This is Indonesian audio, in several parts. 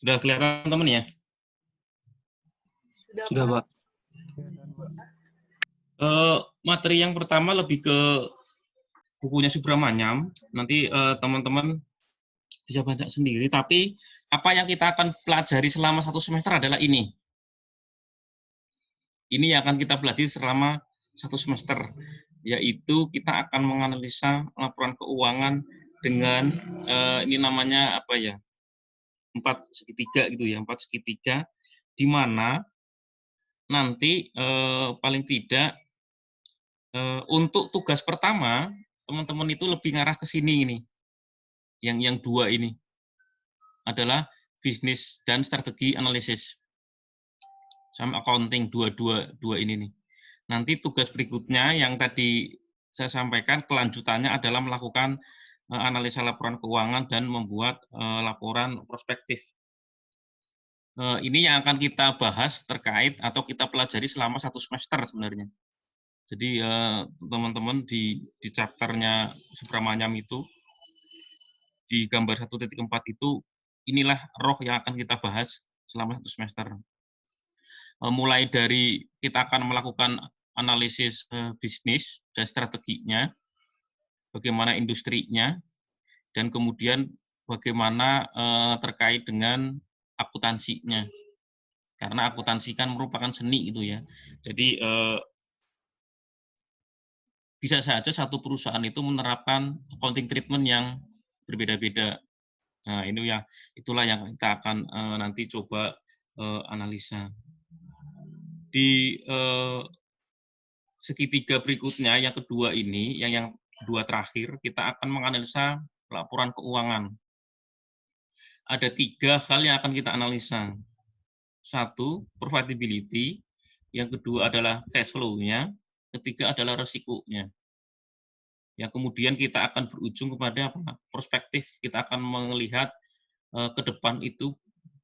Sudah kelihatan teman ya? Sudah, Pak. Materi yang pertama lebih ke bukunya Subramanyam. Nanti teman-teman bisa baca sendiri. Tapi apa yang kita akan pelajari selama 1 semester adalah ini. Ini yang akan kita pelajari selama 1 semester, yaitu kita akan menganalisa laporan keuangan dengan ini namanya apa ya? 4 segitiga gitu ya, 4 segitiga, di mana nanti paling tidak untuk tugas pertama teman-teman itu lebih ngarah ke sini ini. Yang 2 ini adalah bisnis dan strategi analisis. Sama accounting dua ini nih. Nanti tugas berikutnya yang tadi saya sampaikan kelanjutannya adalah melakukan analisa laporan keuangan dan membuat laporan prospektif. Ini yang akan kita bahas terkait atau kita pelajari selama 1 semester sebenarnya. Jadi teman-teman di chapternya Subramanyam itu di gambar 1.4 itu inilah roh yang akan kita bahas selama 1 semester. Mulai dari kita akan melakukan analisis bisnis dan strateginya, bagaimana industrinya, dan kemudian bagaimana terkait dengan akuntansinya. Karena akuntansi kan merupakan seni itu ya. Jadi bisa saja satu perusahaan itu menerapkan accounting treatment yang berbeda-beda. Nah, ini ya itulah yang kita akan nanti coba analisa. Di segitiga berikutnya yang kedua ini, yang kedua terakhir, kita akan menganalisa laporan keuangan. Ada 3 hal yang akan kita analisa. 1, profitability, yang kedua adalah cash flow-nya, ketiga adalah resikonya. Yang kemudian kita akan berujung kepada apa? Perspektif, kita akan melihat ke depan itu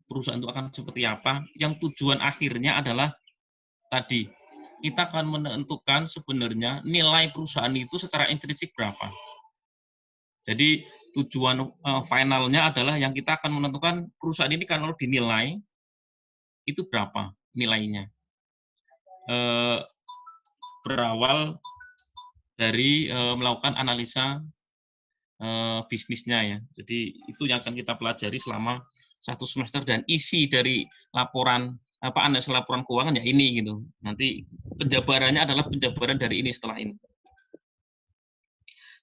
perusahaan itu akan seperti apa, yang tujuan akhirnya adalah tadi, kita akan menentukan sebenarnya nilai perusahaan itu secara intrinsik berapa. Jadi tujuan finalnya adalah yang kita akan menentukan perusahaan ini kalau dinilai, itu berapa nilainya. Berawal dari melakukan analisa bisnisnya ya. Jadi itu yang akan kita pelajari selama 1 semester dan isi dari laporan analisa laporan keuangan ya ini gitu. Nanti penjabarannya adalah penjabaran dari ini setelah ini.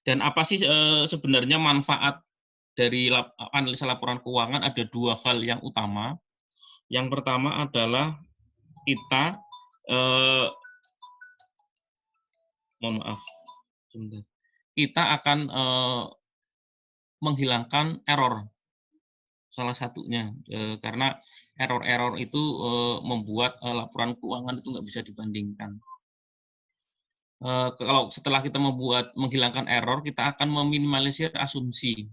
Dan apa sih sebenarnya manfaat dari analisa laporan keuangan? Ada 2 hal yang utama. Yang pertama adalah kita mohon maaf, sebentar. Kita akan menghilangkan error, salah satunya karena error-error itu membuat laporan keuangan itu nggak bisa dibandingkan. Kalau setelah kita menghilangkan error, kita akan meminimalisir asumsi.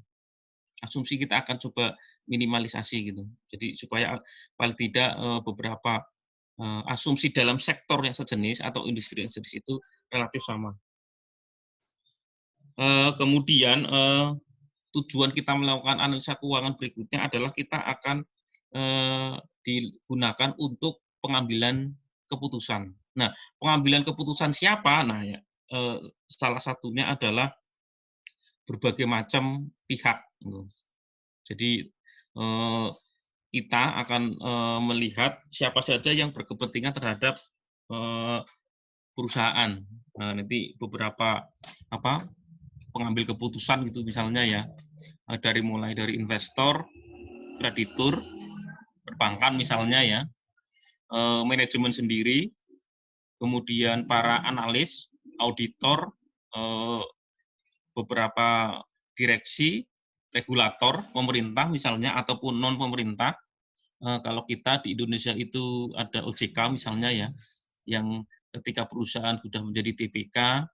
Asumsi kita akan coba minimalisasi gitu. Jadi supaya paling tidak beberapa asumsi dalam sektor yang sejenis atau industri yang sejenis itu relatif sama. Kemudian tujuan kita melakukan analisa keuangan berikutnya adalah kita akan digunakan untuk pengambilan keputusan. Nah, pengambilan keputusan siapa? Nah, ya, salah satunya adalah berbagai macam pihak. Jadi kita akan melihat siapa saja yang berkepentingan terhadap perusahaan. Nah, nanti beberapa pengambil keputusan gitu misalnya ya, mulai dari investor, kreditur, perbankan misalnya ya, manajemen sendiri, kemudian para analis, auditor, beberapa direksi, regulator, pemerintah misalnya ataupun non pemerintah. Kalau kita di Indonesia itu ada OJK misalnya ya, yang ketika perusahaan sudah menjadi TPK,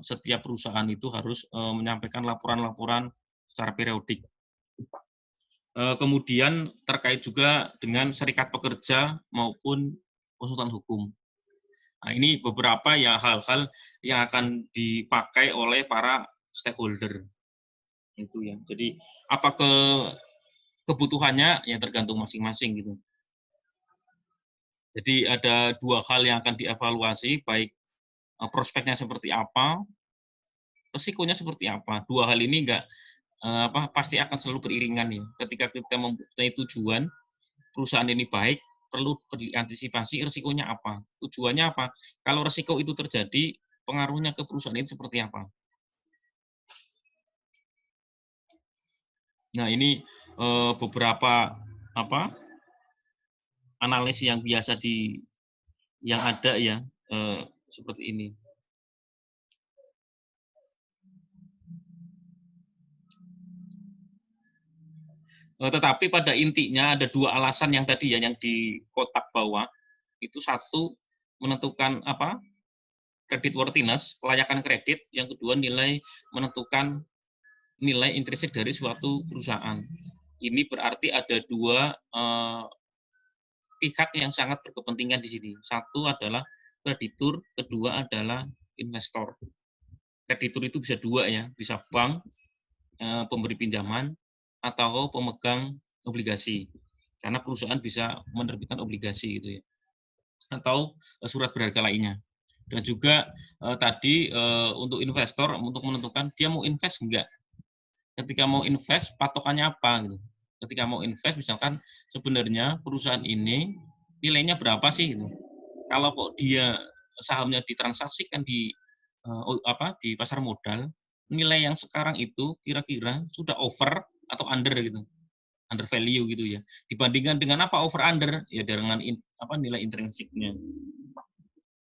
setiap perusahaan itu harus menyampaikan laporan-laporan secara periodik. Kemudian terkait juga dengan serikat pekerja maupun konsultan hukum. Nah, ini beberapa ya hal-hal yang akan dipakai oleh para stakeholder. Itu ya. Jadi apa kebutuhannya ya tergantung masing-masing gitu. Jadi ada dua hal yang akan dievaluasi, baik prospeknya seperti apa, resikonya seperti apa. Dua hal ini nggak pasti akan selalu beriringan ya. Ketika kita mempunyai tujuan, perusahaan ini baik, perlu diantisipasi resikonya apa. Tujuannya apa? Kalau resiko itu terjadi, pengaruhnya ke perusahaan ini seperti apa. Nah, ini beberapa analisis yang biasa yang ada ya, seperti ini. Tetapi pada intinya ada dua alasan yang tadi ya, yang di kotak bawah. Itu satu, menentukan creditworthiness, kelayakan kredit. Yang kedua, menentukan nilai intrinsik dari suatu perusahaan. Ini berarti ada dua pihak yang sangat berkepentingan di sini. Satu adalah kreditur, kedua adalah investor. Kreditur itu bisa dua ya, bisa bank, pemberi pinjaman, atau pemegang obligasi. Karena perusahaan bisa menerbitkan obligasi gitu ya. Atau surat berharga lainnya. Dan juga tadi untuk investor, untuk menentukan dia mau invest enggak. Ketika mau invest, patokannya apa gitu. Ketika mau invest, misalkan sebenarnya perusahaan ini nilainya berapa sih gitu. Kalau kok dia sahamnya ditransaksikan di pasar modal, nilai yang sekarang itu kira-kira sudah over atau under gitu, under value gitu ya. Dibandingkan dengan apa over under ya dengan nilai intrinsiknya.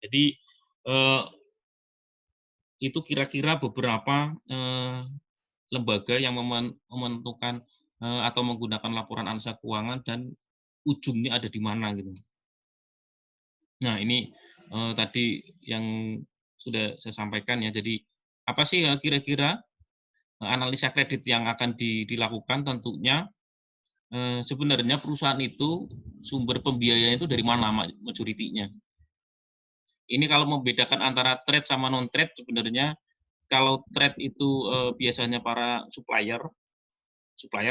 Jadi itu kira-kira beberapa lembaga yang menentukan atau menggunakan laporan analisa keuangan dan ujungnya ada di mana gitu. Nah, ini tadi yang sudah saya sampaikan ya. Jadi apa sih kira-kira analisa kredit yang akan dilakukan? Tentunya sebenarnya perusahaan itu sumber pembiayaan itu dari mana majority-nya. Ini kalau membedakan antara trade sama non trade, sebenarnya kalau trade itu biasanya para supplier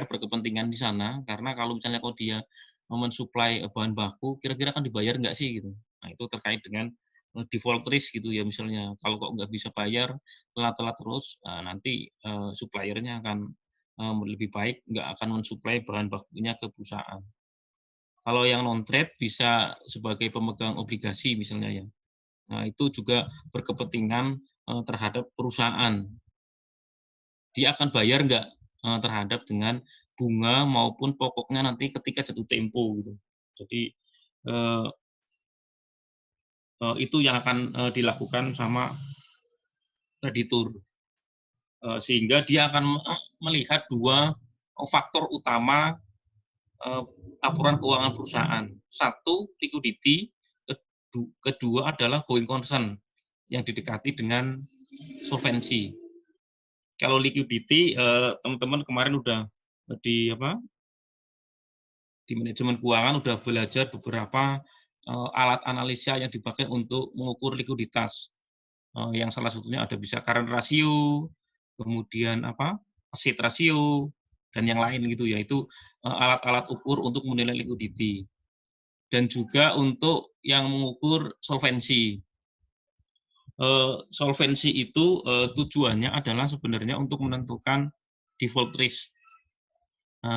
berkepentingan di sana, karena kalau misalnya kalau dia mensuplai bahan baku, kira-kira kan dibayar nggak sih gitu. Nah, itu terkait dengan default risk gitu ya, misalnya kalau kok nggak bisa bayar, telat-telat terus, nanti suppliernya akan lebih baik nggak akan mensuplai bahan bakunya ke perusahaan. Kalau yang non trade bisa sebagai pemegang obligasi misalnya ya. Nah, itu juga berkepentingan terhadap perusahaan. Dia akan bayar nggak terhadap dengan bunga maupun pokoknya nanti ketika jatuh tempo gitu. Jadi itu yang akan dilakukan sama kreditur. Sehingga dia akan melihat dua faktor utama laporan keuangan perusahaan. Satu, liquidity, kedua adalah going concern yang didekati dengan solvency. Kalau liquidity, teman-teman kemarin udah di manajemen keuangan udah belajar beberapa alat analisa yang dipakai untuk mengukur likuiditas. Yang salah satunya ada bisa current ratio, kemudian asset ratio, dan yang lain gitu ya. Itu alat-alat ukur untuk menilai liquidity. Dan juga untuk yang mengukur solvensi. Solvensi itu tujuannya adalah sebenarnya untuk menentukan default risk.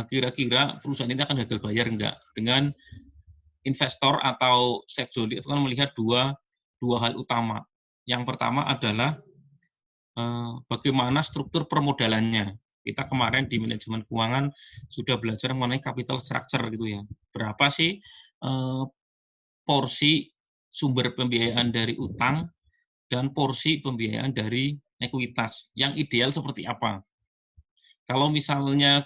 Kira-kira perusahaan ini akan gagal bayar enggak. Dengan investor atau stakeholder itu kan melihat dua hal utama. Yang pertama adalah bagaimana struktur permodalannya. Kita kemarin di manajemen keuangan sudah belajar mengenai capital structure gitu ya. Berapa sih porsi sumber pembiayaan dari utang dan porsi pembiayaan dari ekuitas. Yang ideal seperti apa? Kalau misalnya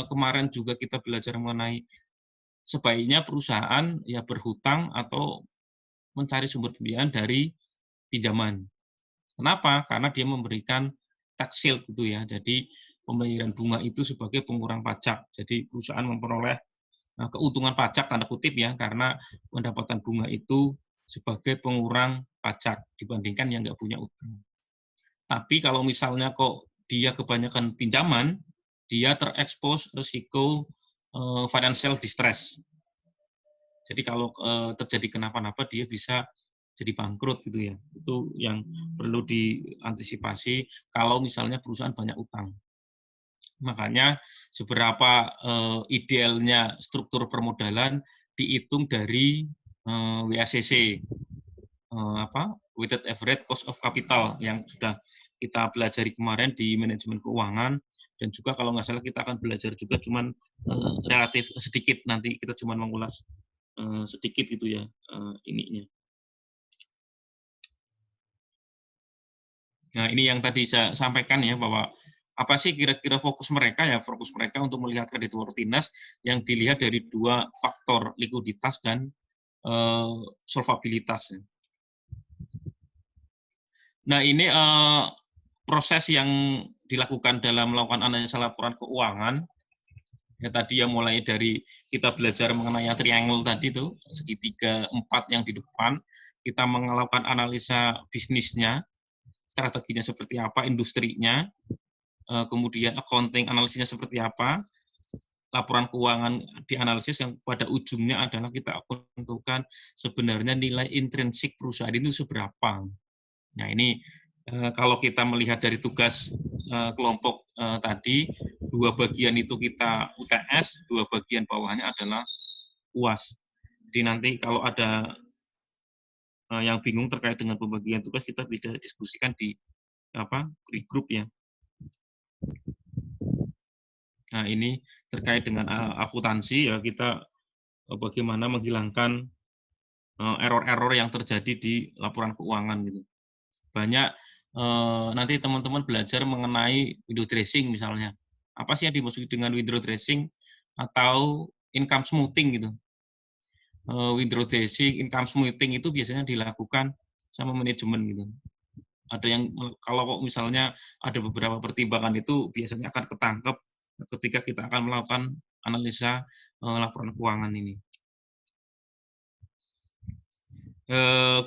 kemarin juga kita belajar mengenai sebaiknya perusahaan ya berhutang atau mencari sumber pembiayaan dari pinjaman. Kenapa? Karena dia memberikan tax shield gitu ya. Jadi pembayaran bunga itu sebagai pengurang pajak. Jadi perusahaan memperoleh keuntungan pajak tanda kutip ya, karena pendapatan bunga itu sebagai pengurang pajak dibandingkan yang nggak punya utang. Tapi kalau misalnya kok dia kebanyakan pinjaman, dia terekspos risiko financial distress. Jadi kalau terjadi kenapa-napa dia bisa jadi bangkrut gitu ya. Itu yang perlu diantisipasi kalau misalnya perusahaan banyak utang. Makanya seberapa idealnya struktur permodalan dihitung dari WACC, weighted average cost of capital yang sudah kita pelajari kemarin di manajemen keuangan, dan juga kalau nggak salah kita akan belajar juga cuman relatif sedikit, nanti kita cuman mengulas sedikit gitu ya ininya. Nah, ini yang tadi saya sampaikan ya, bahwa apa sih kira-kira fokus mereka ya, fokus mereka untuk melihat creditworthiness yang dilihat dari dua faktor, likuiditas dan solvabilitas. Nah, ini proses yang dilakukan dalam melakukan analisa laporan keuangan, ya tadi ya mulai dari kita belajar mengenai triangle tadi tuh, segitiga 4 yang di depan, kita melakukan analisa bisnisnya, strateginya seperti apa, industrinya, kemudian accounting analisisnya seperti apa, laporan keuangan dianalisis yang pada ujungnya adalah kita tentukan sebenarnya nilai intrinsik perusahaan itu seberapa. Nah, ini kalau kita melihat dari tugas kelompok tadi, dua bagian itu kita UTS, dua bagian bawahnya adalah UAS. Jadi nanti kalau ada yang bingung terkait dengan pembagian tugas, kita bisa diskusikan di grup ya. Nah, ini terkait dengan akuntansi ya, kita bagaimana menghilangkan error-error yang terjadi di laporan keuangan gitu. Banyak nanti teman-teman belajar mengenai window dressing misalnya. Apa sih yang dimaksud dengan window dressing atau income smoothing gitu. Window dressing, income smoothing itu biasanya dilakukan sama manajemen gitu. Ada yang kalau kok misalnya ada beberapa pertimbangan itu biasanya akan ketangkep ketika kita akan melakukan analisa laporan keuangan ini.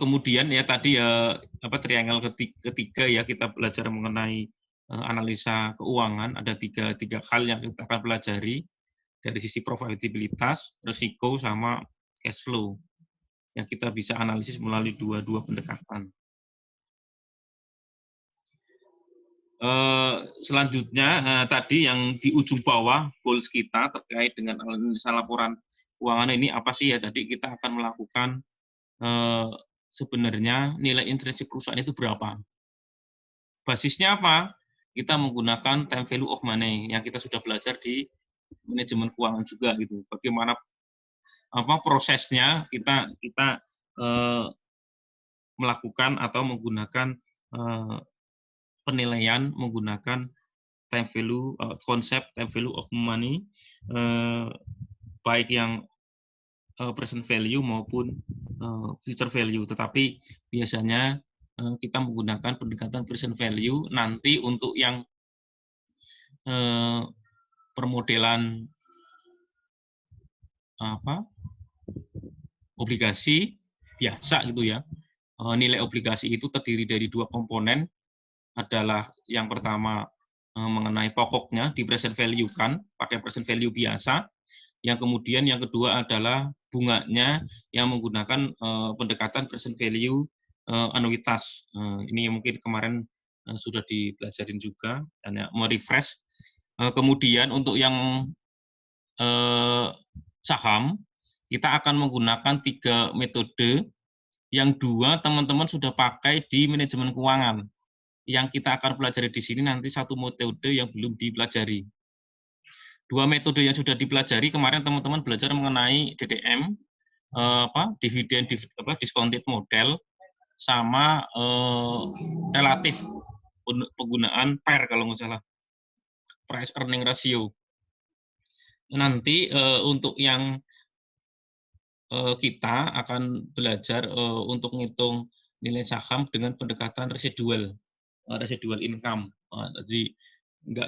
Kemudian ya tadi ya triangle ketiga ya, kita belajar mengenai analisa keuangan. Ada tiga hal yang kita akan pelajari dari sisi profitabilitas, risiko, sama cash flow yang kita bisa analisis melalui dua pendekatan. Selanjutnya tadi yang di ujung bawah goals kita terkait dengan analisa laporan keuangan ini apa sih ya, tadi kita akan melakukan sebenarnya nilai intrinsik perusahaan itu berapa. Basisnya apa? Kita menggunakan time value of money yang kita sudah belajar di manajemen keuangan juga gitu. Bagaimana prosesnya kita melakukan atau menggunakan penilaian menggunakan time value, konsep time value of money, baik yang present value maupun future value. Tetapi biasanya kita menggunakan pendekatan present value nanti untuk yang permodelan obligasi biasa gitu ya. Nilai obligasi itu terdiri dari dua komponen, adalah yang pertama mengenai pokoknya di present value kan, pakai present value biasa. Yang kemudian yang kedua adalah bunganya yang menggunakan pendekatan present value anuitas. Ini mungkin kemarin sudah dipelajarin juga dan ya, mau refresh. Kemudian untuk yang saham, kita akan menggunakan 3 metode, yang 2 teman-teman sudah pakai di manajemen keuangan. Yang kita akan pelajari di sini nanti 1 metode yang belum dipelajari. 2 metode yang sudah dipelajari kemarin teman-teman belajar mengenai DDM, dividen discounted model, sama relatif penggunaan PER kalau nggak salah, price earning ratio. Nanti untuk yang kita akan belajar untuk menghitung nilai saham dengan pendekatan residual income. Jadi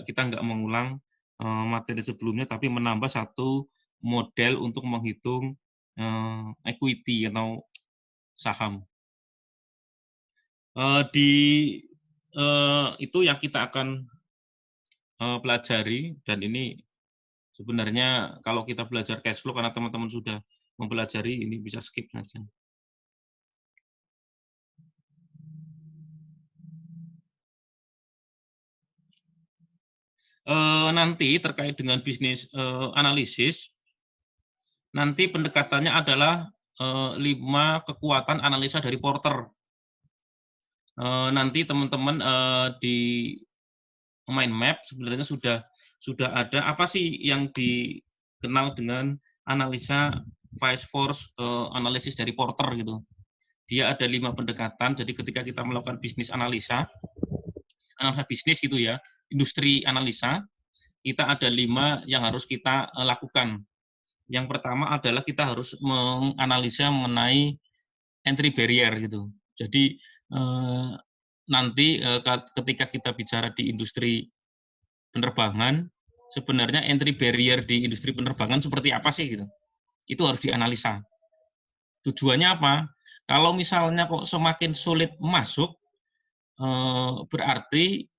kita nggak mengulang materi sebelumnya, tapi menambah satu model untuk menghitung equity atau saham. Itu yang kita akan pelajari, dan ini Sebenarnya kalau kita belajar cash flow karena teman-teman sudah mempelajari, ini bisa skip saja. Nanti terkait dengan bisnis analisis, nanti pendekatannya adalah 5 kekuatan analisa dari Porter. Nanti teman-teman di mind map sebenarnya sudah ada apa sih yang dikenal dengan analisa vice force analisis dari Porter gitu. Dia ada 5 pendekatan. Jadi ketika kita melakukan bisnis analisa bisnis gitu ya, industri analisa, kita ada 5 yang harus kita lakukan. Yang pertama adalah kita harus menganalisa mengenai entry barrier gitu. Jadi nanti ketika kita bicara di industri penerbangan, sebenarnya entry barrier di industri penerbangan seperti apa sih gitu. Itu harus dianalisa. Tujuannya apa? Kalau misalnya kok semakin sulit masuk, berarti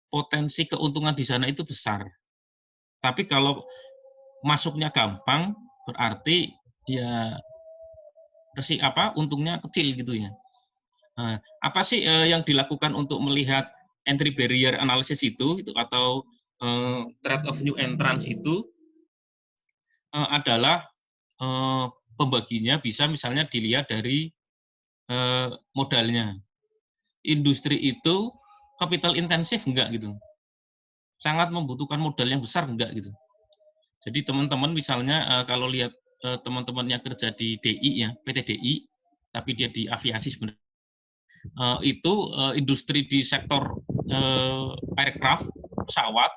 potensi keuntungan di sana itu besar. Tapi kalau masuknya gampang, berarti ya untungnya kecil gitu ya. Apa sih yang dilakukan untuk melihat entry barrier analysis itu atau threat of new entrance itu adalah pembaginya bisa misalnya dilihat dari modalnya. Industri itu capital intensif enggak gitu. Sangat membutuhkan modal yang besar enggak gitu. Jadi teman-teman misalnya kalau lihat teman-temannya kerja di DI ya, PT DI, tapi dia di aviasi sebenarnya. Itu industri di sektor aircraft, pesawat,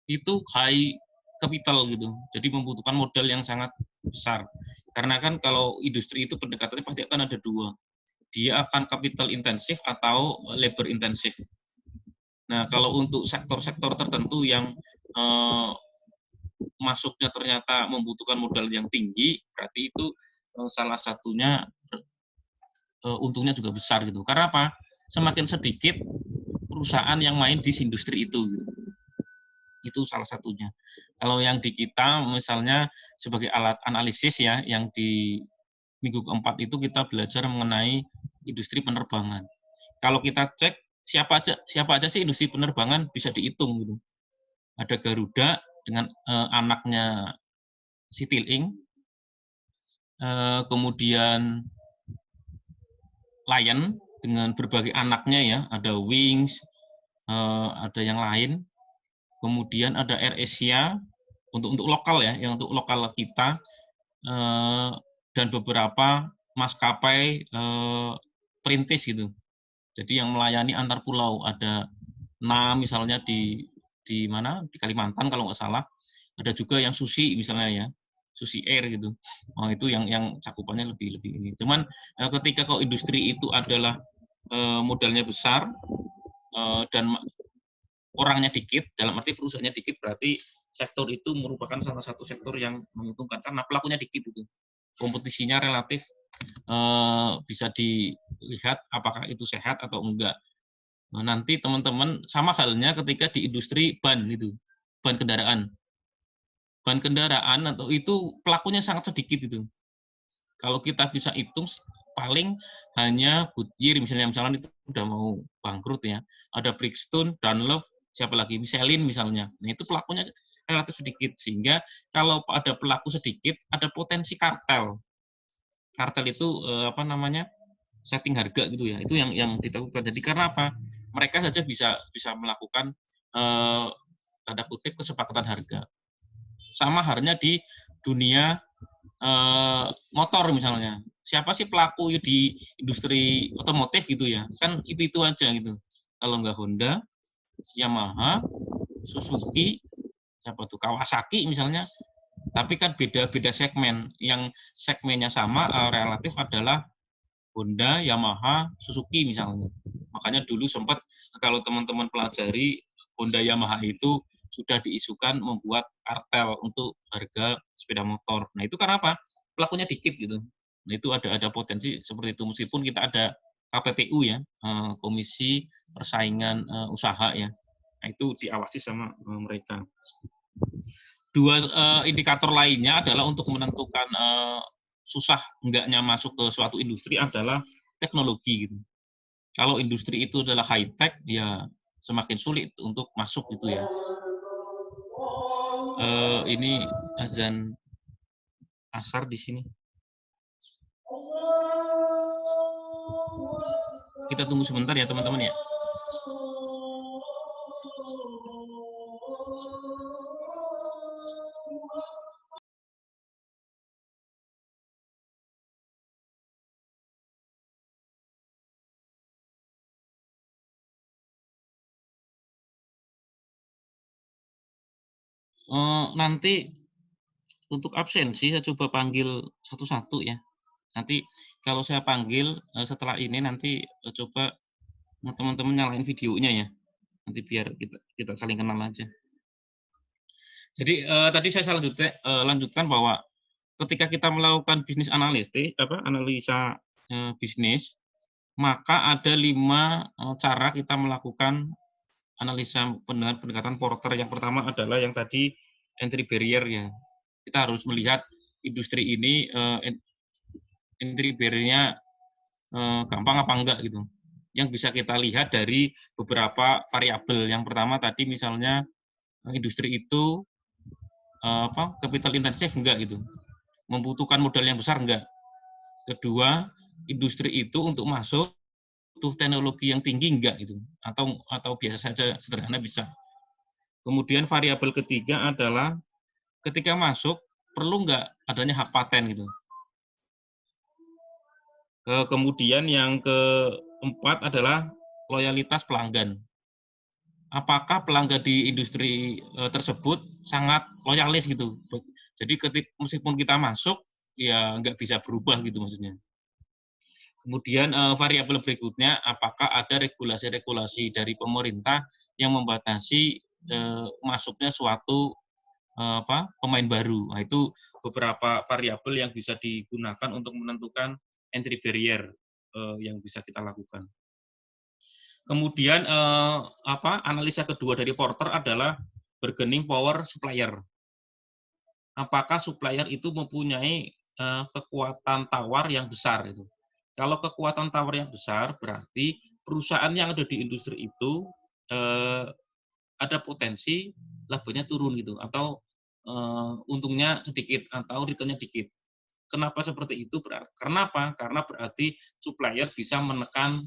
itu high capital gitu. Jadi membutuhkan modal yang sangat besar. Karena kan kalau industri itu pendekatannya pasti akan ada 2. Dia akan capital intensif atau labor intensif. Nah, kalau untuk sektor-sektor tertentu yang masuknya ternyata membutuhkan modal yang tinggi, berarti itu salah satunya untungnya juga besar gitu. Karena apa? Semakin sedikit perusahaan yang main di industri itu gitu. Itu salah satunya. Kalau yang di kita misalnya sebagai alat analisis ya, yang di minggu keempat itu kita belajar mengenai industri penerbangan. Kalau kita cek siapa aja sih industri penerbangan bisa dihitung gitu. Ada Garuda dengan anaknya Citylink, kemudian Lion dengan berbagai anaknya ya, ada Wings, ada yang lain. Kemudian ada AirAsia untuk lokal ya, yang untuk lokal kita dan beberapa maskapai perintis gitu. Jadi yang melayani antar pulau ada misalnya di mana di Kalimantan kalau nggak salah. Ada juga yang Susi misalnya ya, Susi Air gitu. Itu yang cakupannya lebih ini. Cuman ketika kalau industri itu adalah modalnya besar dan orangnya dikit, dalam arti perusahaannya dikit, berarti sektor itu merupakan salah satu sektor yang menguntungkan karena pelakunya dikit itu. Kompetisinya relatif bisa dilihat apakah itu sehat atau enggak. Nanti teman-teman sama halnya ketika di industri ban itu, ban kendaraan. Ban kendaraan atau itu pelakunya sangat sedikit itu. Kalau kita bisa hitung paling hanya Goodyear misalnya itu udah mau bangkrut ya. Ada Bridgestone, Dunlop, siapa lagi? Michelin misalnya. Nah, itu pelakunya relatif sedikit sehingga kalau ada pelaku sedikit ada potensi kartel. Kartel itu setting harga gitu ya. Itu yang ditakukan. Jadi karena apa? Mereka saja bisa melakukan tanda kutip kesepakatan harga. Sama halnya di dunia motor misalnya. Siapa sih pelaku di industri otomotif gitu ya? Kan itu aja gitu. Kalau nggak Honda, Yamaha, Suzuki, siapa tuh Kawasaki misalnya. Tapi kan beda-beda segmen. Yang segmennya sama relatif adalah Honda, Yamaha, Suzuki misalnya. Makanya dulu sempat kalau teman-teman pelajari Honda Yamaha itu sudah diisukan membuat kartel untuk harga sepeda motor. Nah, itu karena apa? Pelakunya dikit gitu. Nah, itu ada potensi seperti itu meskipun kita ada KPPU ya, Komisi Persaingan Usaha ya. Nah, itu diawasi sama mereka. Dua indikator lainnya adalah untuk menentukan susah enggaknya masuk ke suatu industri adalah teknologi gitu. Kalau industri itu adalah high tech, ya semakin sulit untuk masuk gitu ya. Ini azan asar di sini. Kita tunggu sebentar ya teman-teman ya. Nanti untuk absensi saya coba panggil satu-satu ya. Nanti kalau saya panggil setelah ini nanti coba teman-teman nyalain videonya ya. Nanti biar kita saling kenal aja. Jadi tadi saya lanjutkan bahwa ketika kita melakukan bisnis analisa bisnis, maka ada 5 cara kita melakukan analisa pendekatan Porter. Yang pertama adalah yang tadi entry barrier-nya. Kita harus melihat industri ini entry barrier-nya gampang apa enggak gitu. Yang bisa kita lihat dari beberapa variabel. Yang pertama tadi misalnya industri itu capital intensif enggak gitu. Membutuhkan modal yang besar enggak. Kedua, industri itu untuk masuk butuh teknologi yang tinggi enggak gitu. Atau biasa saja sederhana bisa. Kemudian variabel ketiga adalah ketika masuk perlu nggak adanya hak paten gitu. Kemudian yang keempat adalah loyalitas pelanggan. Apakah pelanggan di industri tersebut sangat loyalis gitu. Jadi meskipun kita masuk, ya nggak bisa berubah gitu maksudnya. Kemudian variabel berikutnya, apakah ada regulasi-regulasi dari pemerintah yang membatasi masuknya suatu pemain baru. Nah, itu beberapa variabel yang bisa digunakan untuk menentukan entry barrier yang bisa kita lakukan. Kemudian analisa kedua dari Porter adalah bargaining power supplier. Apakah supplier itu mempunyai kekuatan tawar yang besar itu. Kalau kekuatan tawar yang besar berarti perusahaan yang ada di industri itu ada potensi labanya turun gitu atau untungnya sedikit atau return-nya dikit. Kenapa seperti itu? Kenapa? Karena berarti supplier bisa menekan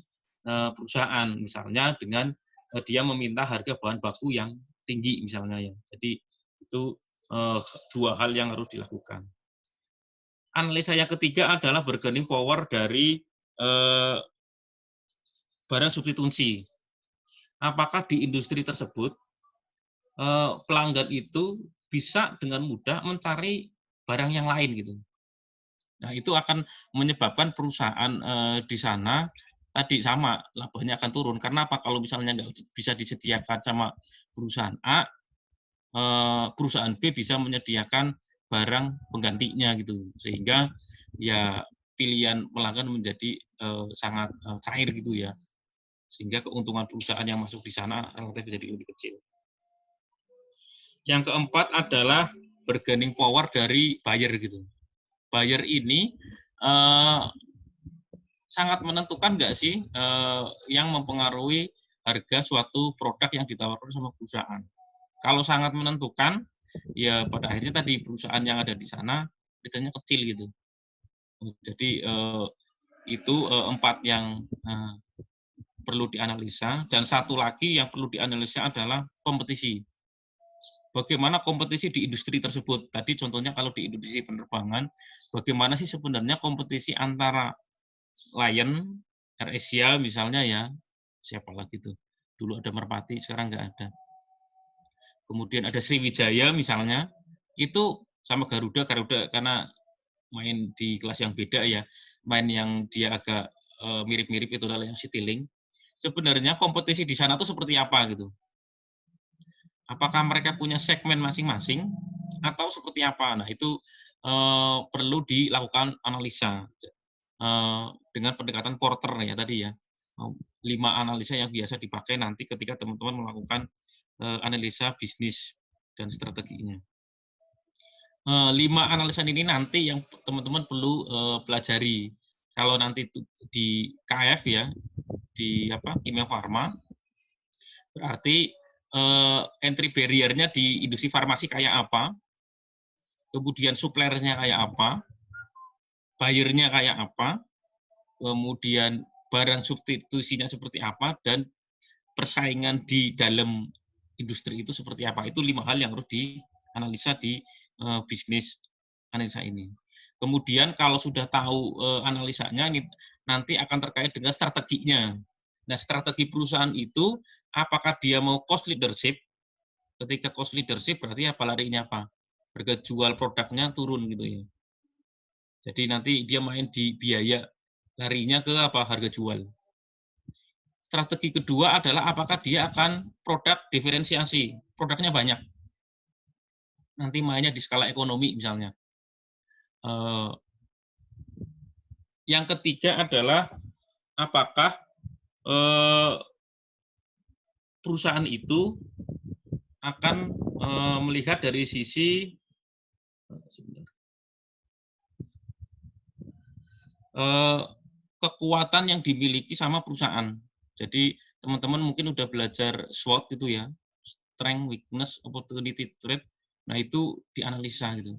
perusahaan, misalnya dengan dia meminta harga bahan baku yang tinggi misalnya ya. Jadi itu dua hal yang harus dilakukan. Analisa yang ketiga adalah bargaining power dari barang substitusi. Apakah di industri tersebut pelanggan itu bisa dengan mudah mencari barang yang lain gitu. Nah, itu akan menyebabkan perusahaan di sana tadi sama labanya akan turun. Karena apa? Kalau misalnya nggak bisa disediakan sama perusahaan A, perusahaan B bisa menyediakan barang penggantinya gitu. Sehingga ya pilihan pelanggan menjadi sangat cair gitu ya. Sehingga keuntungan perusahaan yang masuk di sana relatif jadi lebih kecil. Yang keempat adalah bargaining power dari buyer gitu. Buyer ini sangat menentukan nggak sih yang mempengaruhi harga suatu produk yang ditawarkan sama perusahaan. Kalau sangat menentukan, ya pada akhirnya tadi perusahaan yang ada di sana bedanya kecil gitu. Jadi itu 4 yang perlu dianalisa, dan satu lagi yang perlu dianalisa adalah kompetisi. Bagaimana kompetisi di industri tersebut. Tadi contohnya kalau di industri penerbangan, bagaimana sih sebenarnya kompetisi antara Lion, AirAsia misalnya ya, siapa lagi tuh? Dulu ada Merpati, sekarang nggak ada. Kemudian ada Sriwijaya misalnya, itu sama Garuda karena main di kelas yang beda ya, main yang dia agak mirip-mirip itu adalah yang Citylink. Sebenarnya kompetisi di sana tuh seperti apa gitu? Apakah mereka punya segmen masing-masing atau seperti apa? Nah, itu perlu dilakukan analisa dengan pendekatan Porter ya tadi ya. 5 analisa yang biasa dipakai nanti ketika teman-teman melakukan analisa bisnis dan strateginya. 5 analisa ini nanti yang teman-teman perlu pelajari. Kalau nanti di KF ya, di Kimia Farma, berarti entry barrier-nya di industri farmasi kayak apa, kemudian suppliernya kayak apa, buyer-nya kayak apa, kemudian barang substitusinya seperti apa, dan persaingan di dalam industri itu seperti apa. Itu 5 hal yang harus dianalisa di bisnis analisa ini. Kemudian kalau sudah tahu analisanya, ini nanti akan terkait dengan strateginya. Nah, strategi perusahaan itu, apakah dia mau cost leadership? Ketika cost leadership berarti apa, larinya apa? Harga jual produknya turun gitu ya. Jadi nanti dia main di biaya, larinya ke apa, harga jual. Strategi kedua adalah apakah dia akan produk diferensiasi, produknya banyak. Nanti mainnya di skala ekonomi misalnya. Yang ketiga adalah apakah perusahaan itu akan melihat dari sisi kekuatan yang dimiliki sama perusahaan. Jadi teman-teman mungkin udah belajar SWOT gitu ya, strength, weakness, opportunity, threat. Nah itu dianalisa gitu.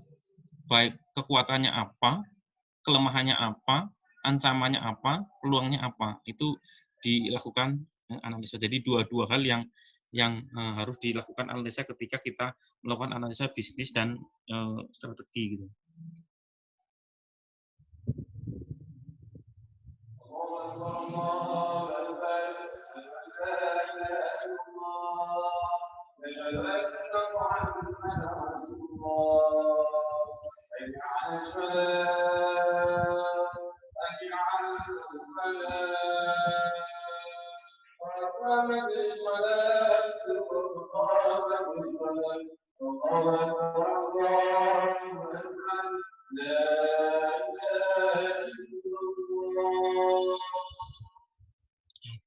Baik kekuatannya apa, kelemahannya apa, ancamannya apa, peluangnya apa. Itu dilakukan analisa. Jadi dua hal yang harus dilakukan analisa ketika kita melakukan analisa bisnis dan strategi gitu.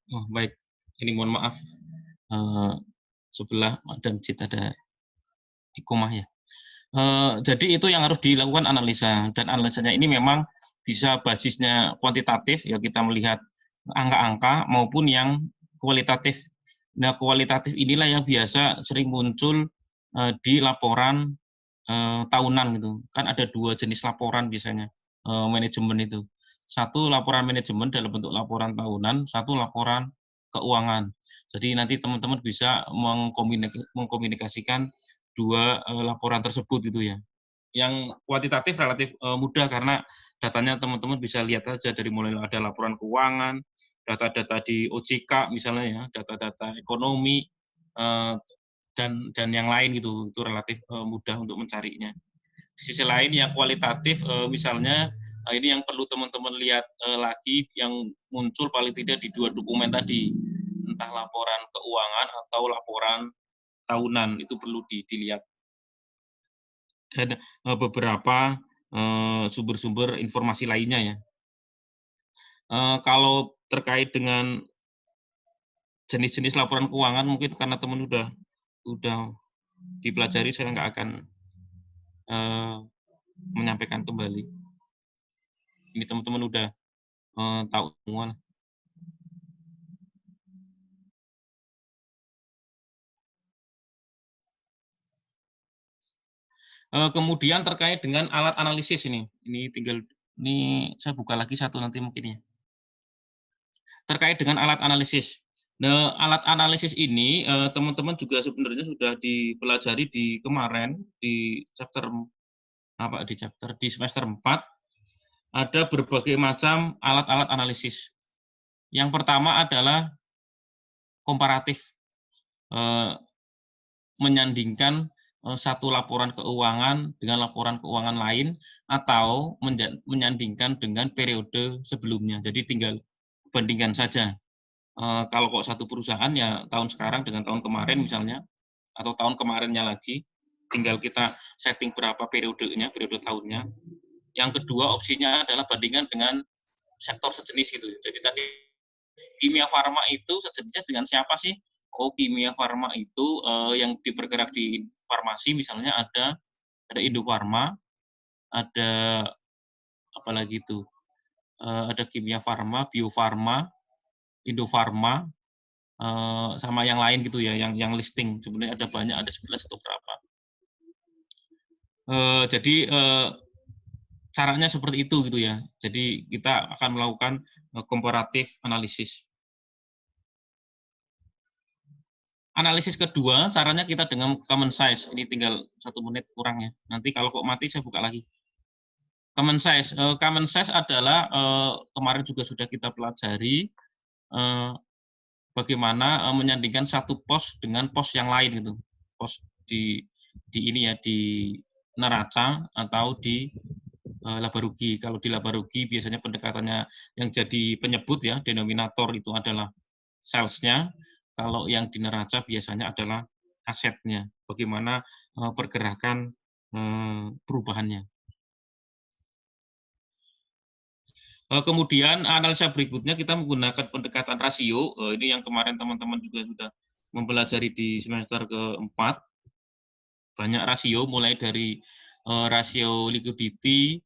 Oh, baik, ini mohon maaf, sebelah Madam Cid ada ikomah ya. Jadi itu yang harus dilakukan analisa, dan analisanya ini memang bisa basisnya kuantitatif, ya kita melihat angka-angka, maupun yang kualitatif. Nah, kualitatif inilah yang biasa sering muncul di laporan tahunan gitu. Kan ada 2 jenis laporan biasanya, manajemen itu. Satu laporan manajemen dalam bentuk laporan tahunan, satu laporan keuangan. Jadi nanti teman-teman bisa mengkomunikasikan 2 laporan tersebut gitu ya. Yang kuantitatif relatif mudah karena datanya teman-teman bisa lihat aja dari mulai ada laporan keuangan, data-data di OJK misalnya ya, data-data ekonomi, dan yang lain gitu. Itu relatif mudah untuk mencarinya. Di sisi lain yang kualitatif, misalnya ini yang perlu teman-teman lihat lagi, yang muncul paling tidak di 2 dokumen tadi, entah laporan keuangan atau laporan tahunan, itu perlu dilihat. Dan beberapa sumber-sumber informasi lainnya ya. Kalau terkait dengan jenis-jenis laporan keuangan, mungkin karena teman udah dipelajari, saya nggak akan menyampaikan kembali. Ini teman-teman udah tahu semua. Kemudian terkait dengan alat analisis ini saya buka lagi satu nanti mungkin ya. Terkait dengan alat analisis. Nah, alat analisis ini teman-teman juga sebenarnya sudah dipelajari di kemarin di di semester 4, ada berbagai macam alat-alat analisis. Yang pertama adalah komparatif, menyandingkan satu laporan keuangan dengan laporan keuangan lain, atau menyandingkan dengan periode sebelumnya. Jadi tinggal bandingkan saja. Kalau kok satu perusahaan ya tahun sekarang dengan tahun kemarin misalnya, atau tahun kemarinnya lagi, tinggal kita setting berapa periodenya, periode tahunnya. Yang kedua opsinya adalah bandingkan dengan sektor sejenis gitu. Jadi tadi kimia farma itu sejenisnya dengan siapa sih? Oh, kimia farma itu yang bergerak di farmasi misalnya ada ada Indofarma, ada apalagi itu, ada Kimia Farma, Bio Farma, Indofarma, sama yang lain gitu ya, yang listing. Sebenarnya ada banyak, ada 11 atau berapa. Jadi caranya seperti itu gitu ya. Jadi kita akan melakukan comparative analisis. Analisis kedua, caranya kita dengan common size. Ini tinggal 1 menit kurang ya. Nanti kalau kok mati saya buka lagi. Common size adalah kemarin juga sudah kita pelajari bagaimana menyandingkan satu pos dengan pos yang lain gitu. Pos di ini ya, di neraca atau di laba rugi. Kalau di laba rugi biasanya pendekatannya yang jadi penyebut ya, denominator itu adalah sales-nya. Kalau yang di neraca biasanya adalah asetnya. Bagaimana pergerakan perubahannya. Kemudian analisa berikutnya kita menggunakan pendekatan rasio. Ini yang kemarin teman-teman juga sudah mempelajari di semester keempat. Banyak rasio, mulai dari rasio liquidity,